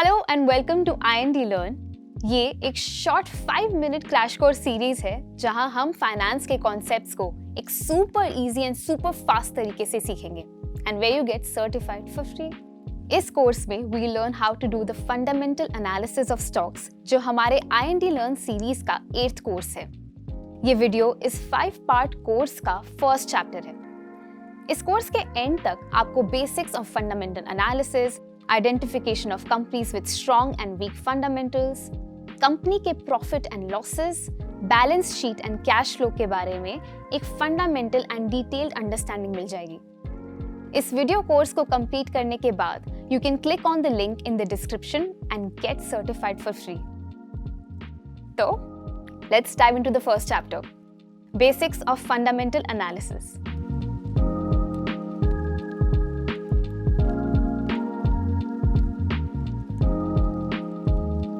Hello and welcome to IND learn. ये एक short 5 minute crash course series है जहां हम फाइनेंस के कॉन्सेप्ट्स को एक super easy and super fast तरीके से सीखेंगे and where you get certified for free. इस कोर्स में we learn how to do the fundamental analysis of stocks, जो हमारे IND लर्न सीरीज का 8th कोर्स है। ये वीडियो इस 5 पार्ट कोर्स का फर्स्ट चैप्टर है। इस कोर्स के एंड तक आपको basics of fundamental analysis, identification of companies with strong and weak fundamentals, company के profit and losses, balance sheet and cash flow के बारे में एक फंडामेंटल एंड डिटेल्ड अंडरस्टैंडिंग मिल जाएगी। इस वीडियो कोर्स को कंप्लीट करने के बाद you can click on the link in the description and get certified for free. तो let's dive into the first chapter, basics of fundamental analysis.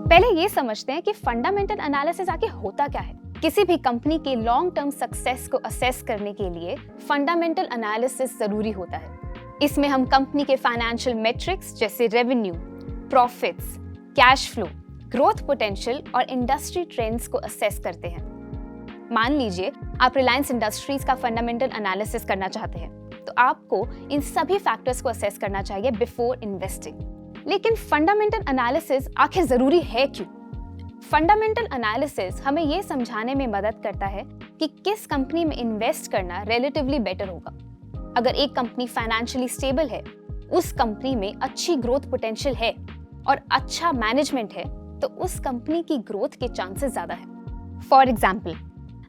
पहले ये समझते हैं कि फंडामेंटल एनालिसिस आखिर होता क्या है। किसी भी कंपनी के लॉन्ग टर्म सक्सेस को असेस करने के लिए फंडामेंटल एनालिसिस जरूरी होता है। इसमें हम कंपनी के फाइनेंशियल मेट्रिक्स जैसे revenue, profits, cash flow, growth potential और इंडस्ट्री ट्रेंड्स को असेस करते हैं। मान लीजिए आप रिलायंस इंडस्ट्रीज का फंडामेंटल एनालिसिस करना चाहते हैं, तो आपको इन सभी फैक्टर्स को असेस करना चाहिए बिफोर इन्वेस्टिंग। लेकिन फंडामेंटल एनालिसिस आखिर जरूरी है क्यों? फंडामेंटल एनालिसिस हमें यह समझाने में मदद करता है कि किस कंपनी में इन्वेस्ट करना रिलेटिवली बेटर होगा। अगर एक कंपनी फाइनेंशियली स्टेबल है, उस कंपनी में अच्छी ग्रोथ पोटेंशियल है और अच्छा मैनेजमेंट है, तो उस कंपनी की ग्रोथ के चांसेस ज्यादा है। फॉर एग्जाम्पल,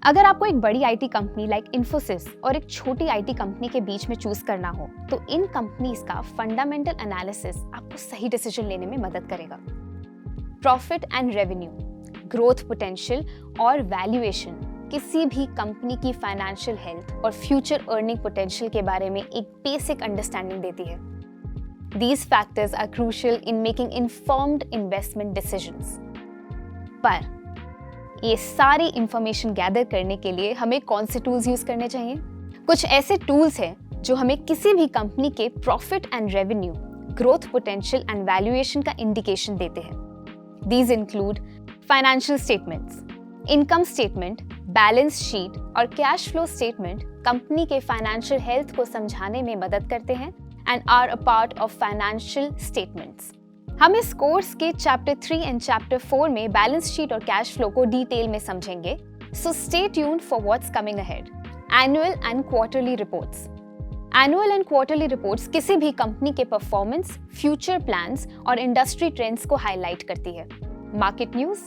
अगर आपको एक बड़ी IT कंपनी लाइक इन्फोसिस और एक छोटी IT कंपनी के बीच में चूज करना हो, तो इन कंपनीज का फंडामेंटल एनालिसिस आपको सही डिसीजन लेने में मदद करेगा। Profit and revenue, growth potential और वैल्यूएशन किसी भी कंपनी की फाइनेंशियल हेल्थ और फ्यूचर अर्निंग पोटेंशियल के बारे में एक बेसिक अंडरस्टैंडिंग देती है। These factors are crucial in making informed investment decisions. पर ये सारी इंफॉर्मेशन गैदर करने के लिए हमें कौन से टूल्स यूज करने चाहिए? कुछ ऐसे टूल्स हैं जो हमें किसी भी कंपनी के profit and revenue, growth potential and valuation का इंडिकेशन देते हैं। These include financial statements, income statement, balance sheet और कैश फ्लो स्टेटमेंट कंपनी के फाइनेंशियल हेल्थ को समझाने में मदद करते हैं and are a part of financial statements. हम इस कोर्स के चैप्टर 3 एंड चैप्टर 4 में बैलेंस शीट और कैश फ्लो को डिटेल में समझेंगे, so stay tuned for what's coming ahead. Annual and quarterly reports. Annual and quarterly reports किसी भी कंपनी के परफॉर्मेंस, फ्यूचर प्लान्स और इंडस्ट्री ट्रेंड्स को हाईलाइट करती है। मार्केट न्यूज,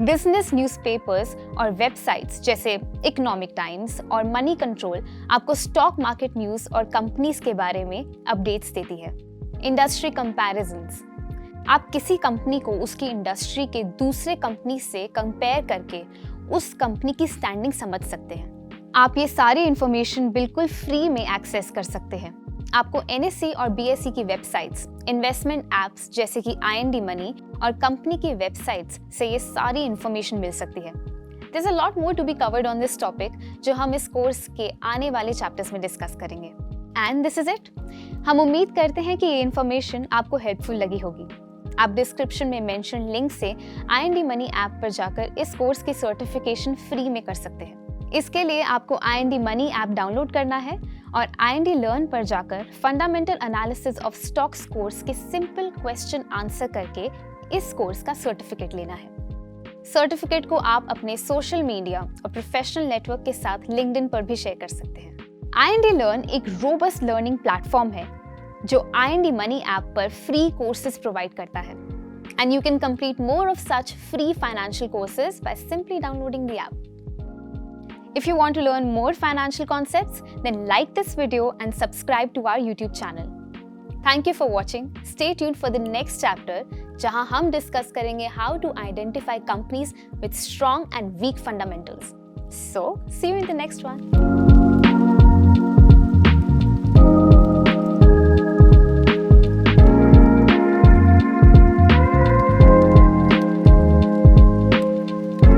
बिजनेस न्यूज़पेपर्स और वेबसाइट्स जैसे इकोनॉमिक टाइम्स और मनी कंट्रोल आपको स्टॉक मार्केट न्यूज और कंपनीज के बारे में अपडेट्स देती है। इंडस्ट्री कंपैरिजंस, आप किसी कंपनी को उसकी इंडस्ट्री के दूसरे कंपनी से कंपेयर करके उस कंपनी की स्टैंडिंग समझ सकते हैं। आप ये सारी इंफॉर्मेशन बिल्कुल फ्री में एक्सेस कर सकते हैं। आपको NSE और BSE की वेबसाइट्स, इन्वेस्टमेंट एप्स जैसे कि IND मनी और कंपनी की वेबसाइट्स से ये सारी इंफॉर्मेशन मिल सकती है। There's a lot more to be covered on this topic, जो हम इस कोर्स के आने वाले चैप्टर्स में डिस्कस करेंगे। And this is it. हम उम्मीद करते हैं कि ये इंफॉर्मेशन आपको हेल्पफुल लगी होगी। आप डिस्क्रिप्शन में मेंशन लिंक से IND मनी ऐप पर जाकर इस कोर्स की सर्टिफिकेशन फ्री में कर सकते हैं। इसके लिए आपको IND मनी ऐप डाउनलोड करना है और IND लर्न पर जाकर fundamental analysis of stocks course के सिंपल क्वेश्चन आंसर करके इस कोर्स का सर्टिफिकेट लेना है। सर्टिफिकेट को आप अपने सोशल मीडिया और प्रोफेशनल नेटवर्क के साथ लिंक्डइन पर भी शेयर कर सकते हैं। IND लर्न एक रोबस्ट लर्निंग प्लेटफॉर्म है जो IND मनी ऐप पर फ्री कोर्सेज प्रोवाइड करता है, and you can complete more of such free financial courses by simply downloading the app. If you want to learn more financial concepts, then like this video and subscribe to our YouTube channel. Thank you for watching. Stay tuned for the next chapter, जहां हम discuss करेंगे how to identify companies with strong and weak fundamentals. So, see you in the next one.